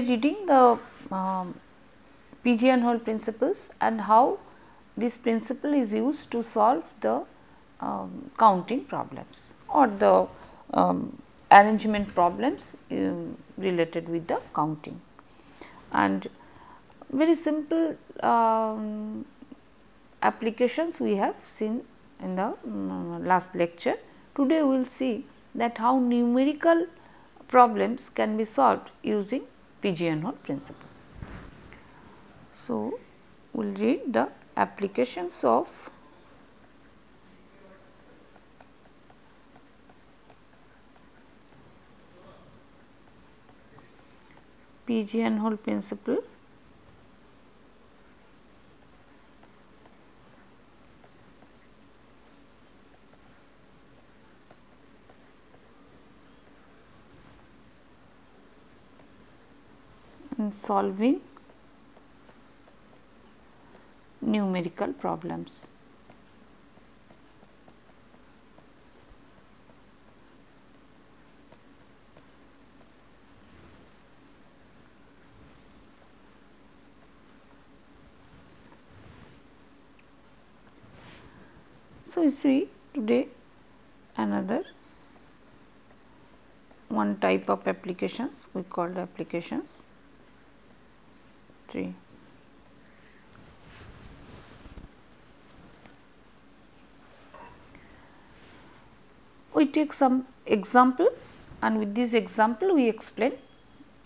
are reading the pigeonhole principles and how this principle is used to solve the counting problems or the arrangement problems related with the counting. And very simple applications we have seen in the last lecture. Today we will see that how numerical problems can be solved using pigeonhole principle. So, we will read the applications of pigeonhole principle in solving numerical problems. So, we see today another one type of applications we called applications 3. We take some example and with this example we explain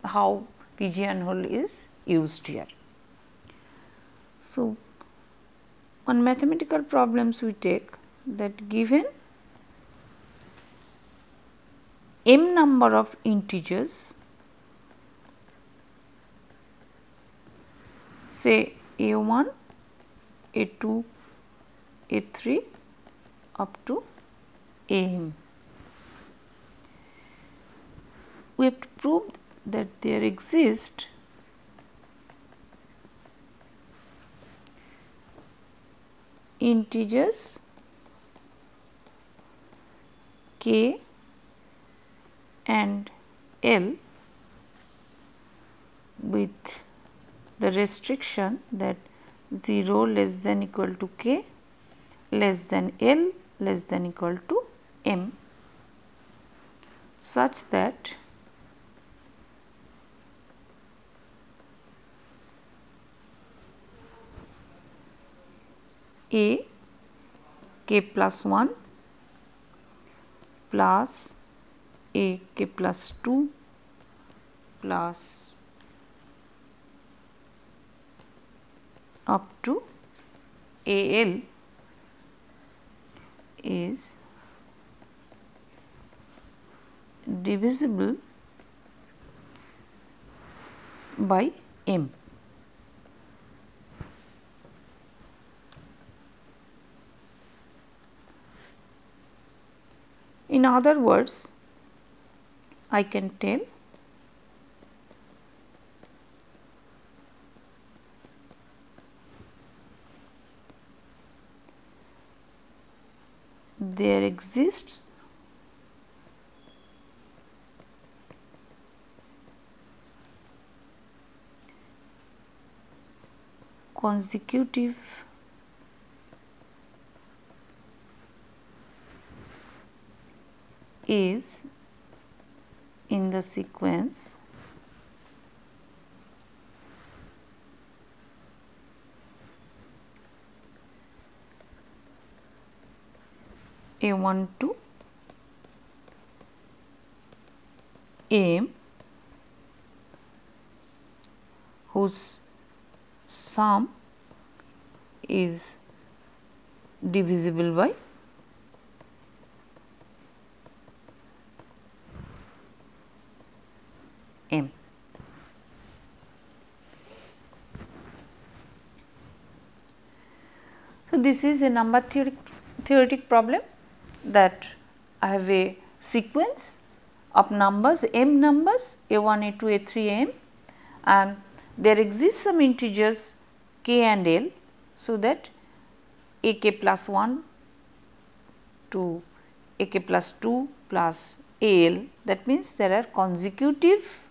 how pigeonhole is used here. So, on mathematical problems we take that given m number of integers, say a1, a2, a3 up to am. We have to prove that there exist integers k and l with the restriction that 0 less than equal to k, less than l, less than equal to m, such that a k plus 1 plus a k plus 2 plus up to a l is divisible by m. In other words, I can tell there exists consecutive is in the sequence A1 to AM whose sum is divisible by m. So, this is a number theoretic problem that I have a sequence of numbers m numbers a1, a2, a3, am, and there exist some integers k and l. So, that ak plus 1 to ak plus 2 plus al, that means there are consecutive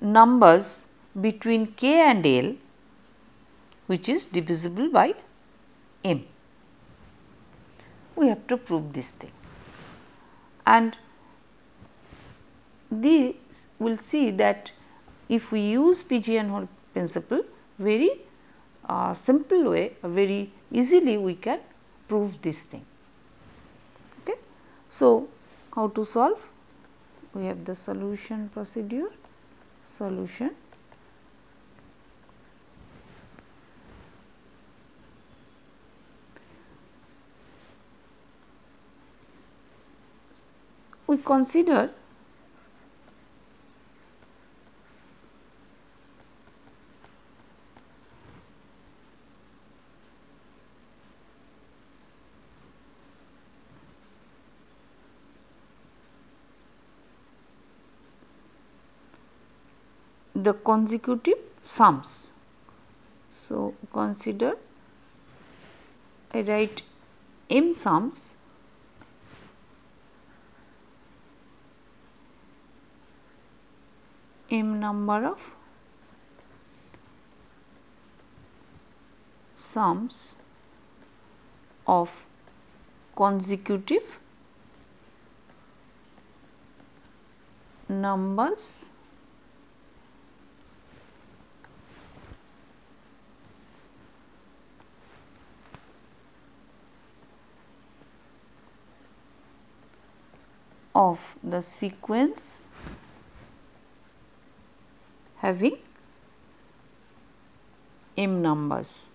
numbers between k and L which is divisible by m. We have to prove this thing, and this will see that if we use pigeonhole principle, very simple way, very easily we can prove this thing. Okay. So, how to solve? We have the solution procedure, solution. We consider the consecutive sums. So, consider, I write m sums m number of sums of consecutive numbers of the sequence having m numbers,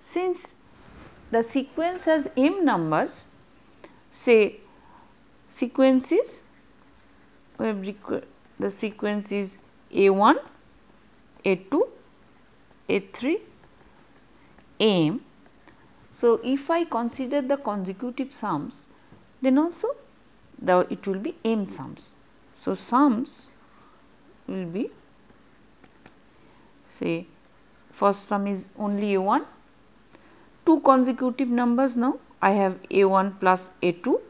Since the sequence has m numbers, say sequences, we have the sequence is A1, A2, A3, am. So, if I consider the consecutive sums, then also it will be m sums. So, sums will be, say first sum is only A1, two consecutive numbers. Now, I have A1 plus A2,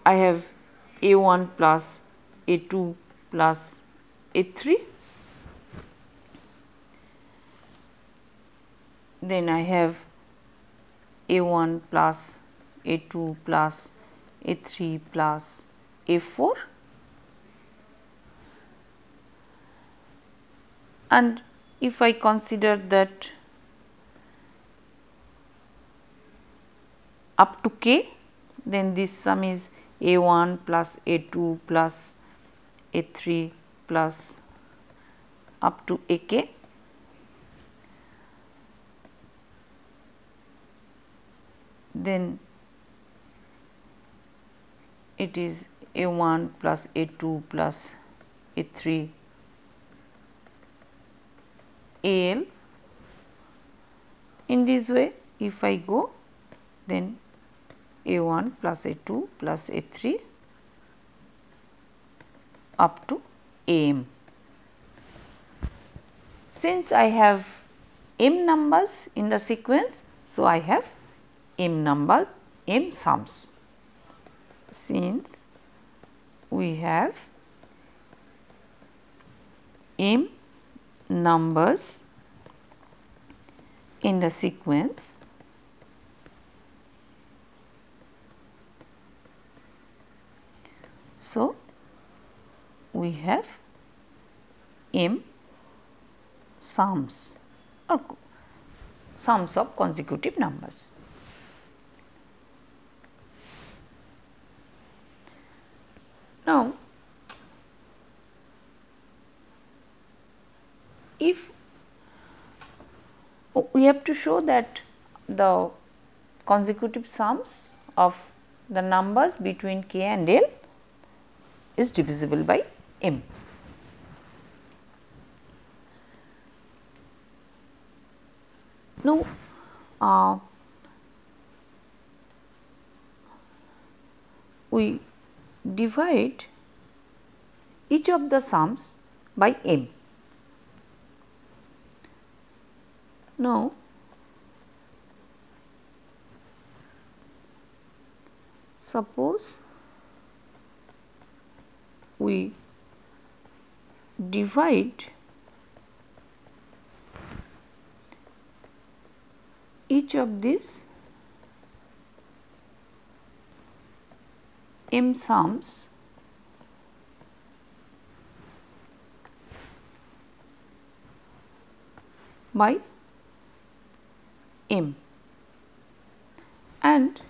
I have A1 plus A2 plus A3, then I have A1 plus A2 plus A3 plus A4, and if I consider that up to k, then this sum is A1 plus A2 plus A3 plus up to AK. Then it is A1 plus A2 plus A3 AL. In this way, if I go, then A1 plus A2 plus A3 up to AM. Since I have m numbers in the sequence, so I have m sums. Since we have m numbers in the sequence, so we have m sums or sums of consecutive numbers. Now, if we have to show that the consecutive sums of the numbers between k and L is divisible by m. Now, we divide each of the sums by m. Now, suppose we divide each of these m sums by m and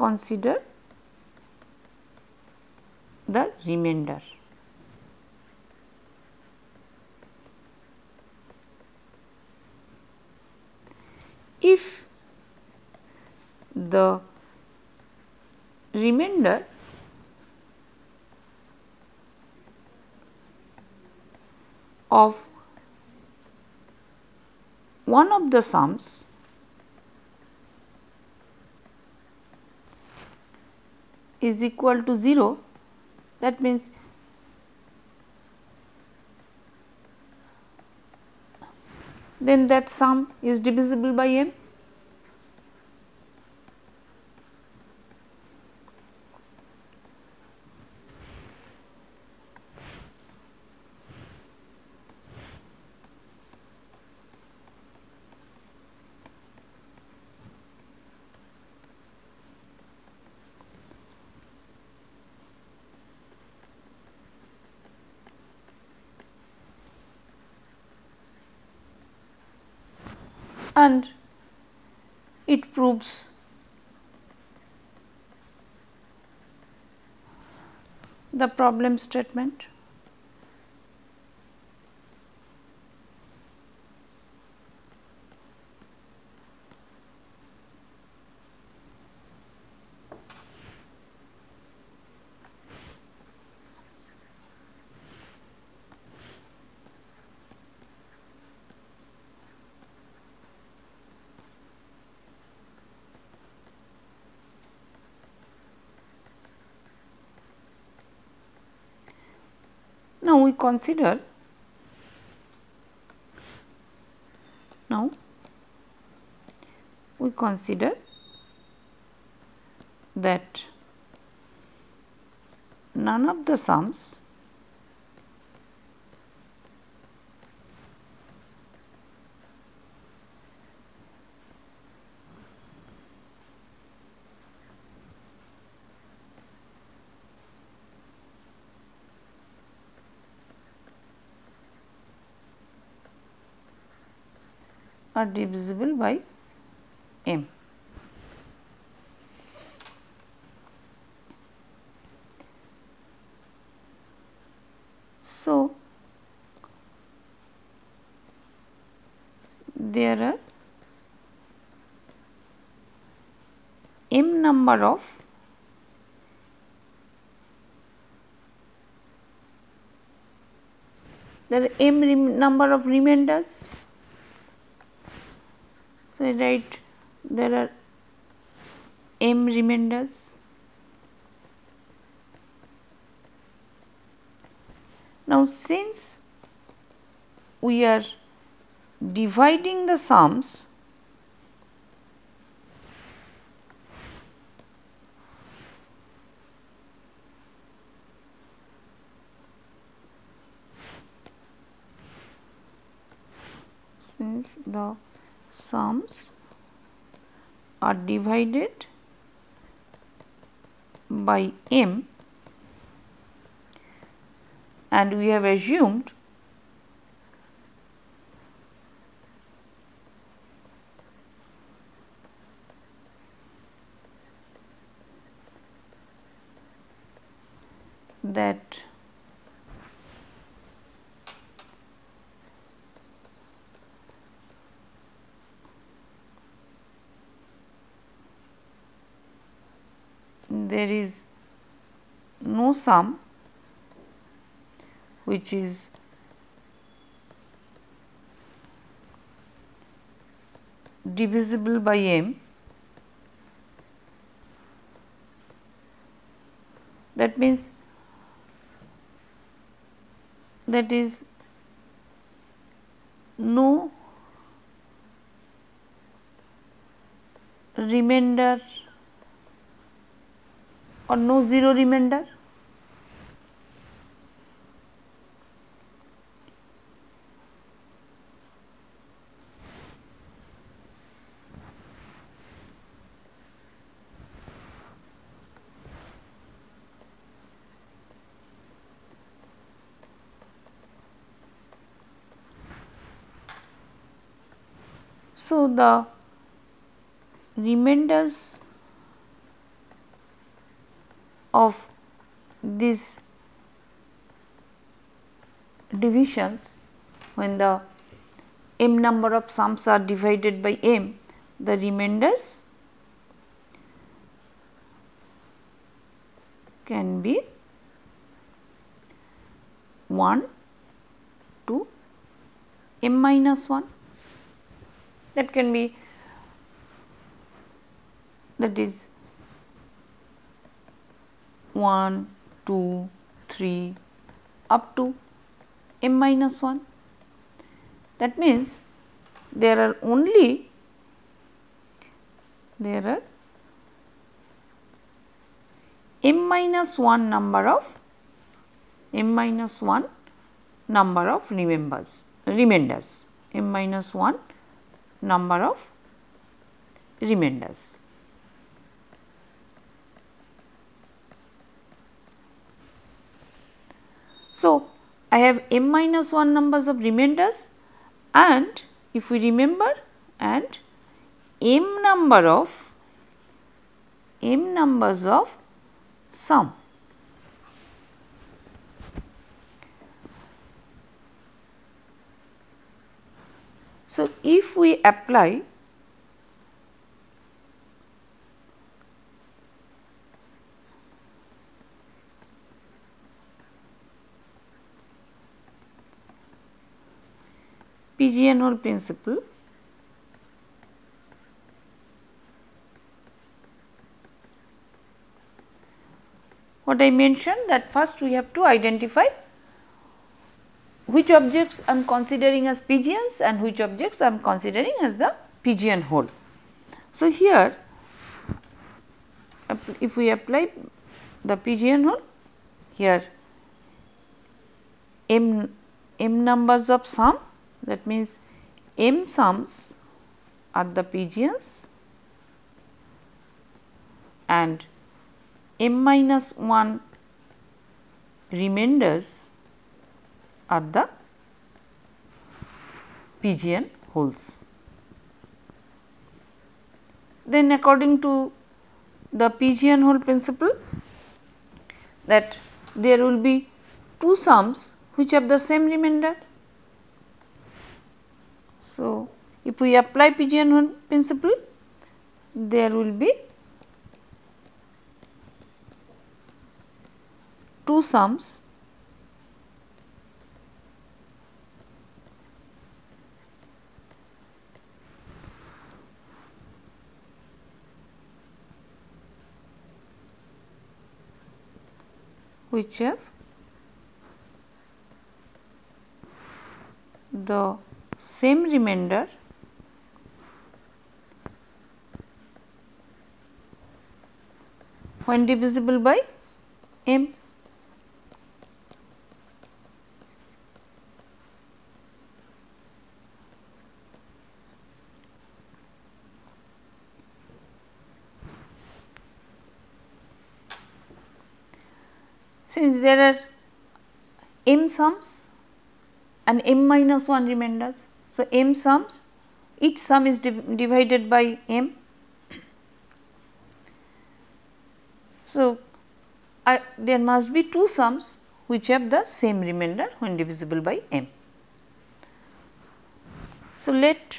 consider the remainder. If the remainder of one of the sums is equal to 0, that means then that sum is divisible by m. And it proves the problem statement. Now we consider that none of the sums are divisible by m. So, there are m number of number of remainders. So, I write there are m remainders. Now, since we are dividing the sums, are divided by m, and we have assumed that there is no sum which is divisible by m, that means that is no remainder or no zero remainder? So, the remainders of these divisions, when the m number of sums are divided by m, the remainders can be 1 to m minus 1. That can be, that is 1, 2, 3 up to m minus 1. That means there are only m minus 1 number of remainders, m minus 1 number of remainders. So, I have m minus 1 numbers of remainders, and if we remember, and m numbers of sum. So, if we apply Pigeonhole principle, what I mentioned, that first we have to identify which objects I am considering as pigeons and which objects I am considering as the pigeonhole. So, here if we apply the pigeonhole, here m numbers of sum, that means m sums are the pigeons and m minus 1 remainders are the pigeonholes. Then according to the pigeonhole principle, that there will be two sums which have the same remainder. So, if we apply pigeonhole principle, there will be two sums which have the same remainder when divisible by m. Since there are m sums and m minus 1 remainders, so m sums, each sum is divided by m. So, there must be two sums which have the same remainder when divisible by m. So, let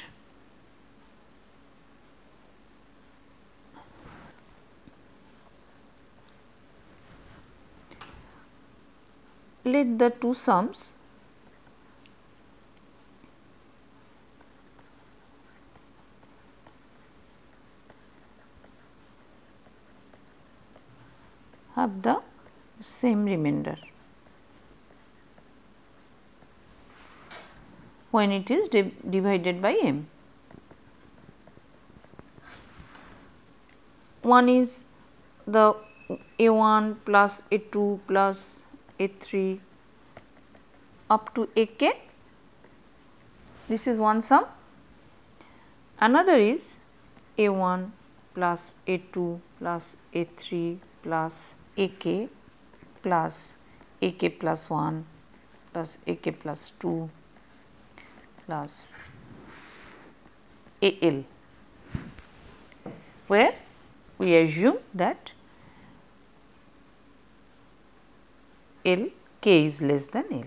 the two sums have the same remainder when it is divided by m. one is the A1 plus A2 plus A3 up to AK, this is one sum. Another is A1 plus A2 plus A3 plus AK plus AK plus 1 plus AK plus 2 plus AL, where we assume that K is less than L,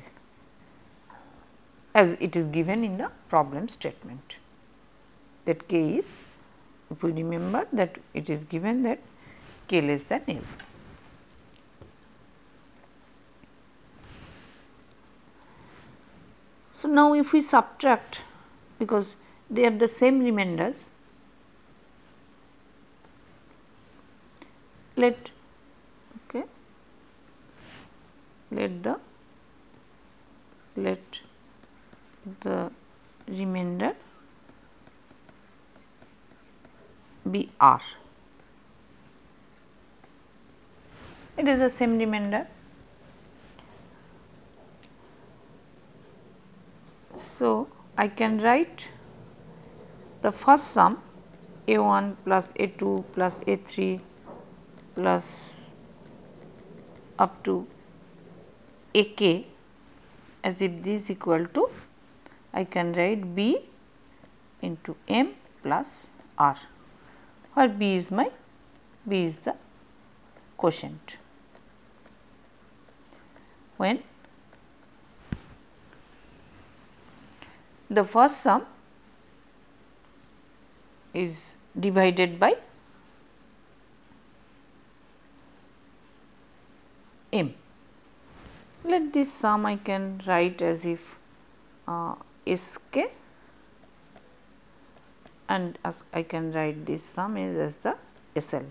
as it is given in the problem statement, that K is, if we remember that it is given that K less than L. So, now if we subtract, because they are the same remainders, let the remainder be R. It is the same remainder. So, I can write the first sum A1 plus A2 plus A3 plus up to AK as if this is equal to, I can write B into M plus R, where B is the quotient. When the first sum is divided by M. Let this sum I can write as if SK, and as I can write this sum as the SL.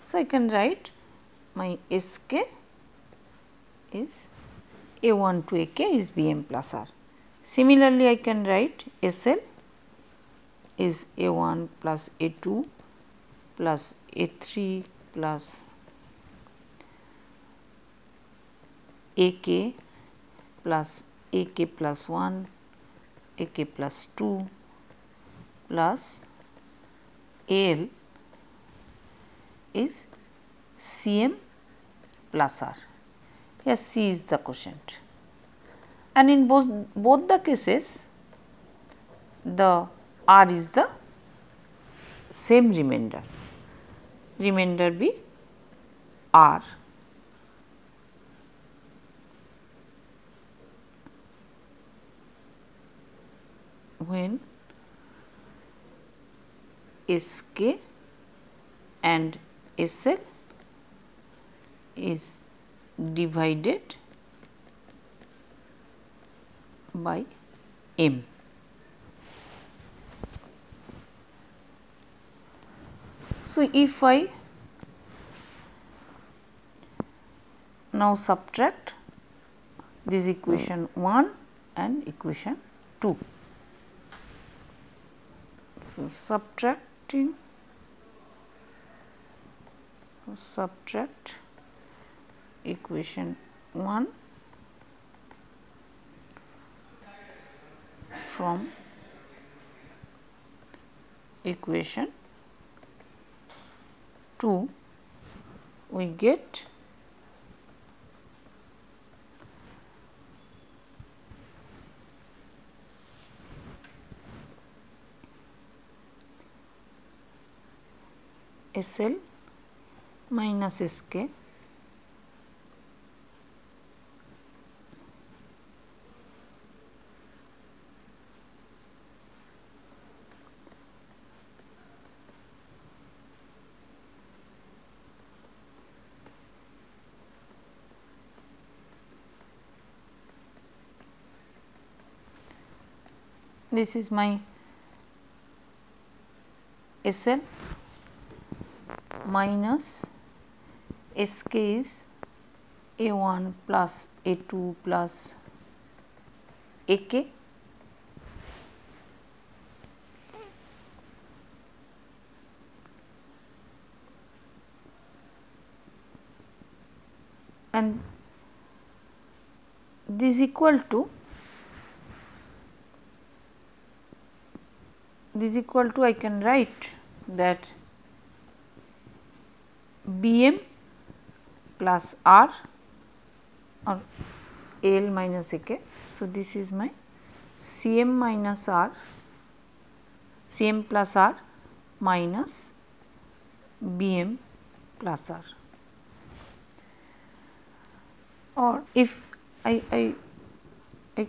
So, I can write my SK is A1 to AK is Bm plus R. Similarly, I can write SL is A1 plus A2 plus A3 plus AK plus AK plus 1, AK plus 2 plus AL is Cm plus R. Here C is the quotient, and in both the cases the R is the same remainder, remainder be R. When SK and SL is divided by M. So, if I now subtract this equation 1 and equation 2. So, subtract equation 1 from equation 2, we get SL minus SK this is my SL minus SK is A1 plus A2 plus AK and this equal to I can write that Bm plus R or L minus AK. So, this is my Cm minus R, Cm plus R minus Bm plus R. Or if I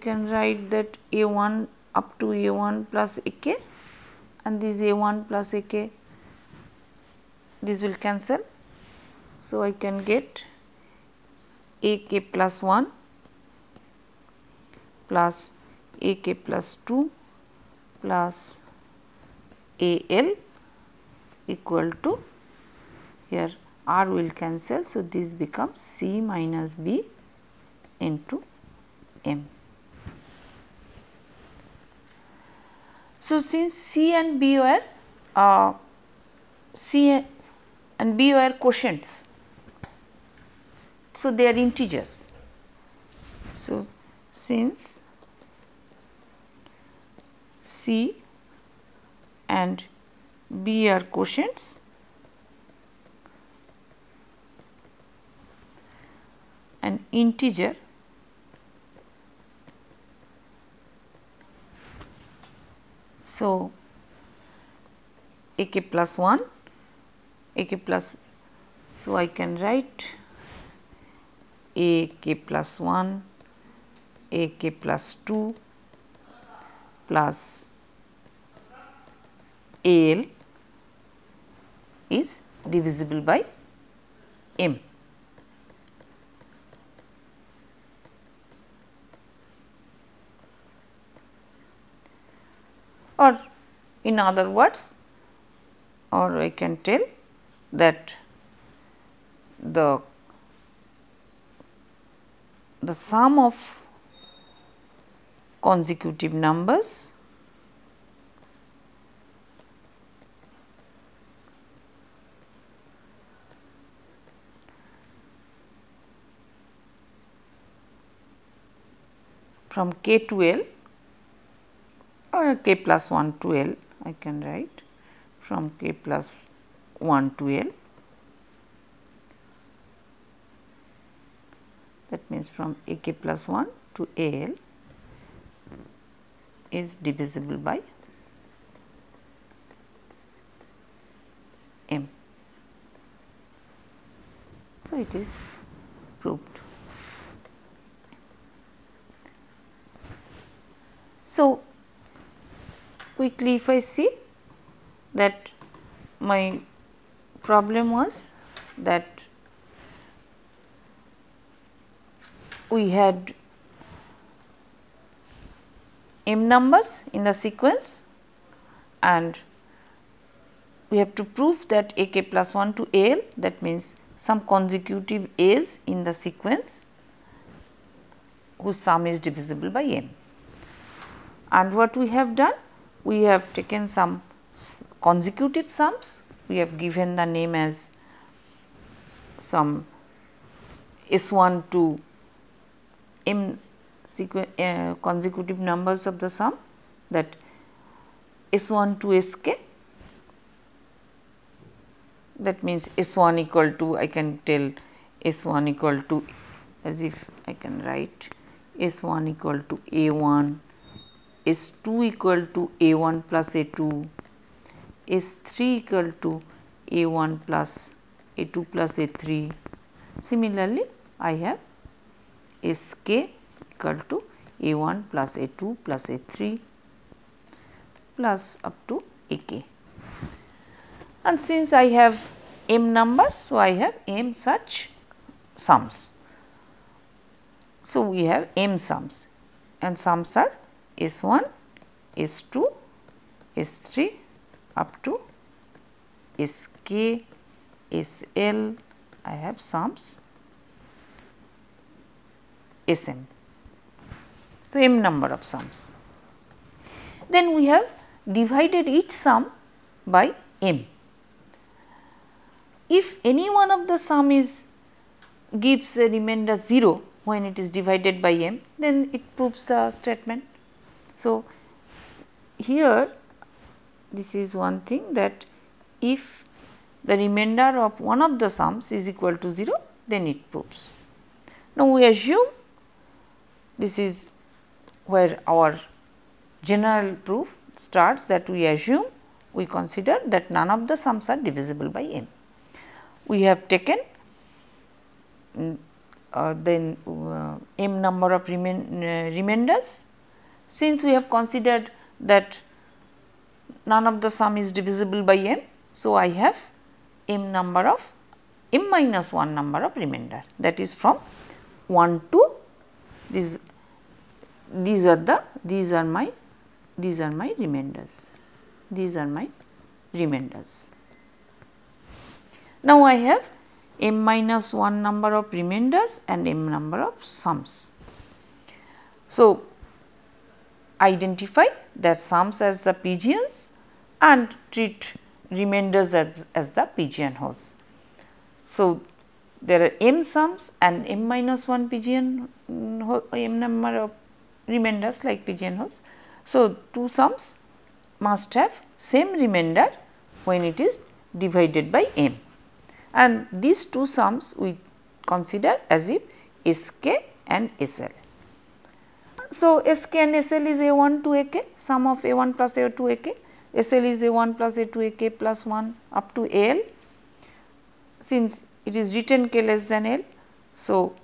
can write that A1 up to A1 plus AK, and this A1 plus AK, this will cancel. So, I can get AK plus 1 plus AK plus 2 plus AL equal to, here R will cancel. So, this becomes C minus B into M. So, since C and B were quotients, so they are integers. So, since C and B are quotients, an integer so AK plus 1, AK plus, so I can write AK plus 1, AK plus 2 plus AL is divisible by M. Or in other words, or I can tell that the sum of consecutive numbers from K to L, or K plus 1 to L, I can write from K plus 1 to L, that means from AK plus 1 to AL is divisible by M. So, it is proved. So, quickly if I see that my problem was that we had m numbers in the sequence and we have to prove that AK plus 1 to AL, that means some consecutive A's in the sequence whose sum is divisible by m. And what we have done? We have taken some consecutive sums, we have given the name as some S1 to m consecutive numbers of the sum, that S1 to Sk, that means S1 equal to, I can tell S1 equal to, as if I can write S1 equal to A1, S2 equal to A1 plus A2, S3 equal to A1 plus A2 plus A3. Similarly, I have Sk equal to A1 plus A2 plus A3 plus up to Ak. And since I have m numbers, so I have m such sums. So, we have m sums and sums are S1, S2, S3 up to Sk, Sl, I have sums Sm. So, m number of sums. Then we have divided each sum by m. If any one of the sum is gives a remainder 0 when it is divided by m, then it proves the statement. So, here this is one thing, that if the remainder of one of the sums is equal to 0, then it proves. Now, we assume, this is where our general proof starts, that we assume, we consider that none of the sums are divisible by m. We have taken m number of remainders. Since we have considered that none of the sum is divisible by m, so I have m minus 1 number of remainder, that is from 1 to these are my remainders. These are my remainders. Now, I have m minus 1 number of remainders and m number of sums. So, identify the sums as the pigeons and treat remainders as the pigeonholes. So, there are m sums and m minus 1 pigeon m number of remainders like pigeonholes. So, two sums must have same remainder when it is divided by m, and these two sums we consider as if Sk and Sl. So, Sk and Sl is A1 to Ak, sum of A1 plus A2 Ak, Sl is A1 plus A2 Ak plus 1 up to Al, since it is written k less than L. So,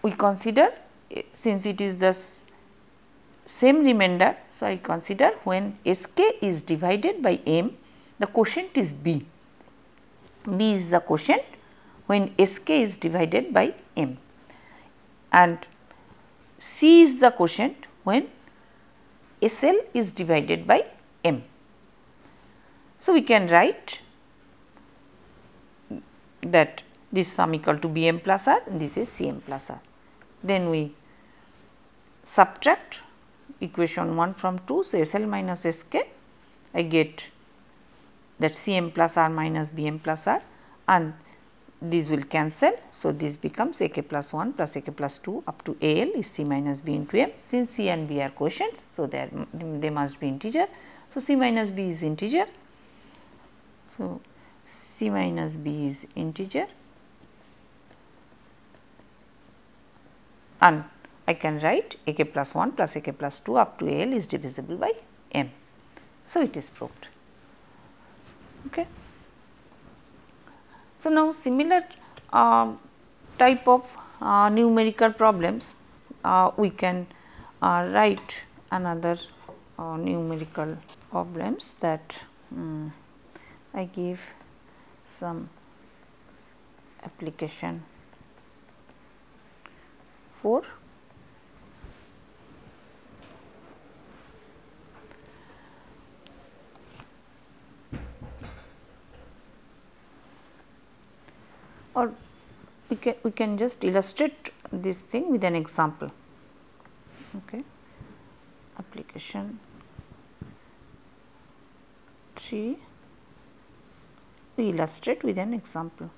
we consider, since it is the same remainder, so I consider when Sk is divided by m, the quotient is B. B is the quotient when Sk is divided by m, and C is the quotient when Sl is divided by m. So, we can write that this sum equal to Bm plus R and this is Cm plus R. Then we subtract equation 1 from 2. So, Sl minus Sk, I get that Cm plus R minus Bm plus R, and these will cancel. So, this becomes Ak plus 1 plus Ak plus 2 up to Al is C minus B into m. Since C and B are quotients, so they must be integer. So, C minus B is integer. So, C minus B is integer, and I can write Ak plus 1 plus Ak plus 2 up to Al is divisible by m. So, it is proved. Okay. So, now similar type of numerical problems, we can write another numerical problems that I give some application 4. Or we can just illustrate this thing with an example. Okay. Application 3, we illustrate with an example.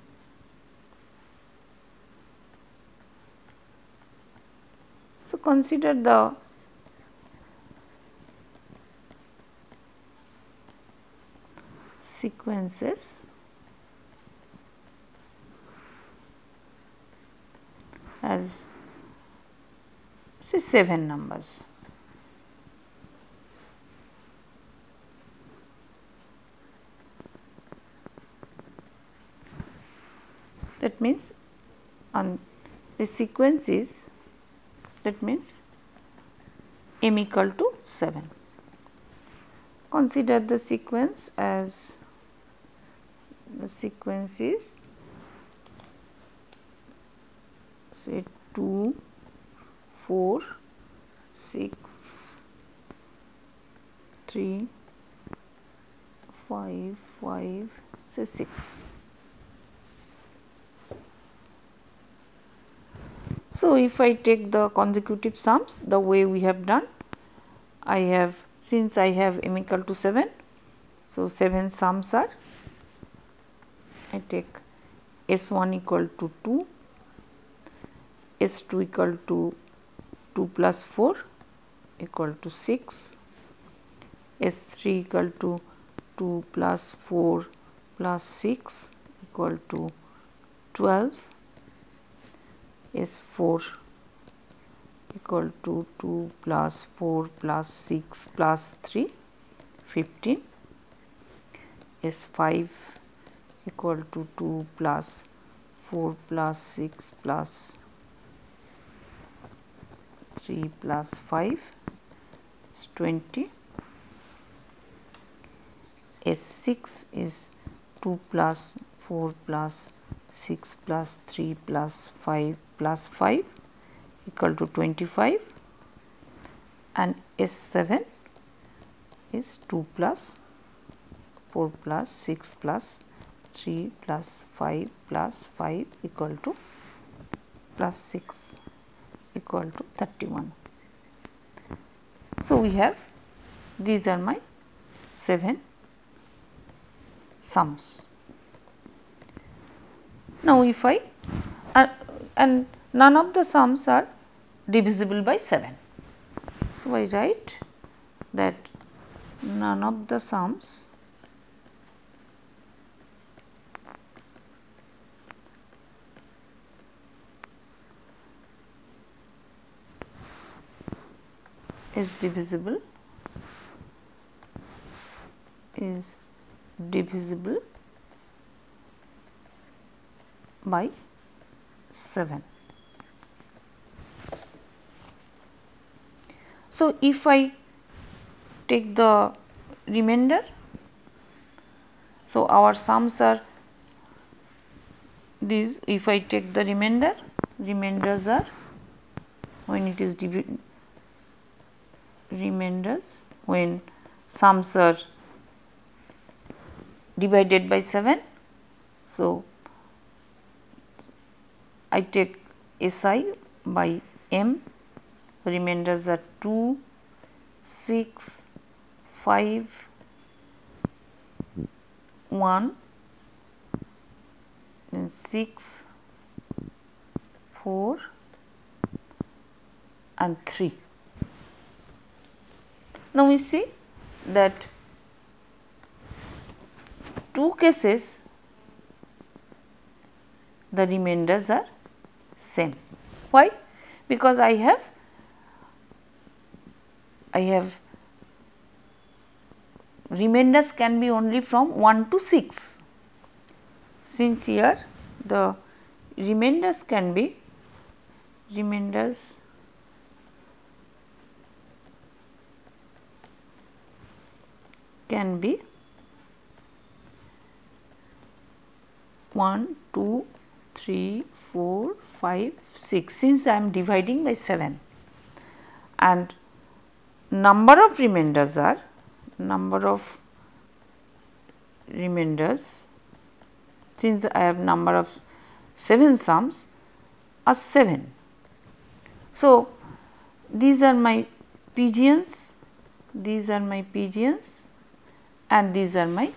So, consider the sequences as say 7 numbers. That means on the sequence is, that means m equal to 7. Consider the sequence as, the sequence is say 2, 4, 6, 3, 5, 5, say 6. So, if I take the consecutive sums the way we have done, I have, since I have m equal to 7, so 7 sums are, I take S1 equal to 2, S2 equal to 2 plus 4 equal to 6, S3 equal to 2 plus 4 plus 6 equal to 12, S4 equal to 2 plus 4 plus 6 plus 3, 15, S5 equal to 2 plus 4 plus 6 plus 3 plus 5 is 20, S6 is 2 plus 4 plus 6 plus 3 plus 5 plus 5 equal to 25, and S7 is 2 plus 4 plus 6 plus 3 plus 5 plus 5 equal to plus 6 equal to 31. So, we have these are my 7 sums. Now, if I and none of the sums are divisible by 7. So, I write that none of the sums is divisible by 7. So, if I take the remainder, so our sums are these. If I take the remainder, remainders are when it is remainders when sums are divided by 7. So, I take Si by m, remainders are 2, 6, 5, 1, then 6, 4 and 3. Now, we see that 2 cases the remainders are same. Why? Because I have remainders can be only from 1 to 6. Since here the remainders can be can be 1, 2, 3, 4, 5, 6, since I am dividing by 7, and number of remainders since I have number of 7 sums are 7. So, these are my pigeons, and these are my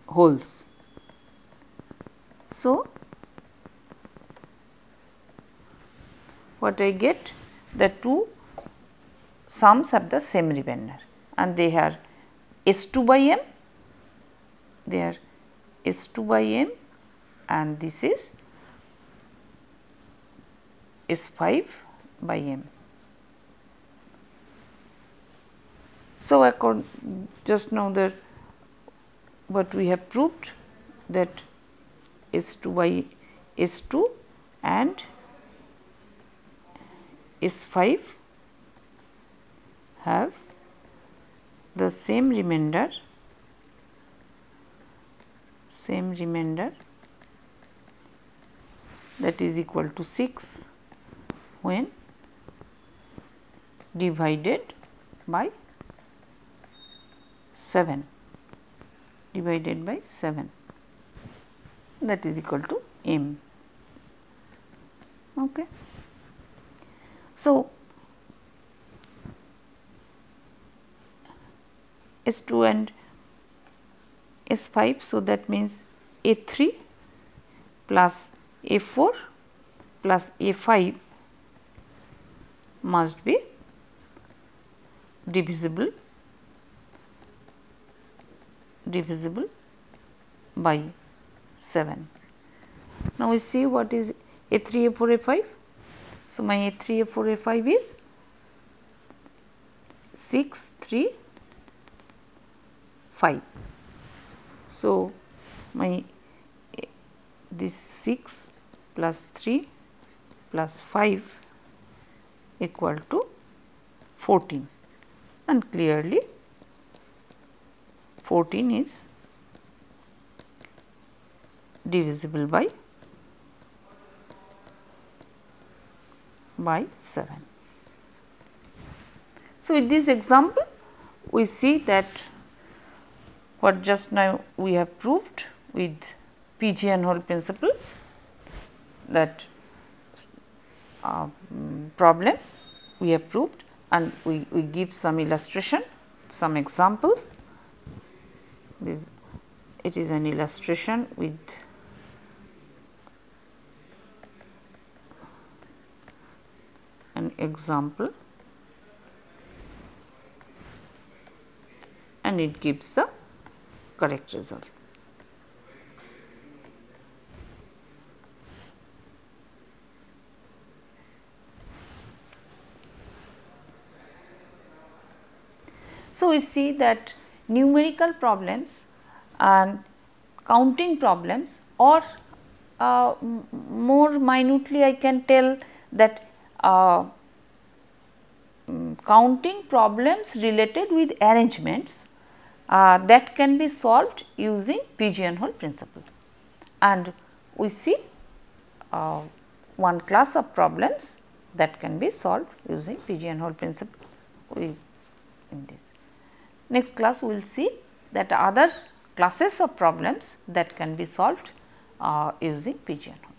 holes. So, what I get, the 2 sums have the same remainder and they are S2 by m, and this is S5 by m. So, just now that what we have proved, that S2 by S2 and S5 have the same remainder that is equal to 6 when divided by 7, that is equal to m. Okay. So, S2 and S5, so that means A3 plus A4 plus A5 must be divisible by 7. Now, we see what is A3, A4, A5. So, my A3, A4, A5 is 6, 3, 5. So, my this 6 plus 3 plus 5 equal to 14, and clearly 14 is divisible by 7. So, with this example we see that what just now we have proved with pigeonhole principle, that problem we have proved, and we give some illustration, some examples. This, it is an illustration with an example, and it gives the correct result. So, we see that numerical problems and counting problems, or more minutely I can tell that counting problems related with arrangements that can be solved using pigeonhole principle. And we see one class of problems that can be solved using pigeonhole principle in this. Next class we will see that other classes of problems that can be solved using pigeonhole.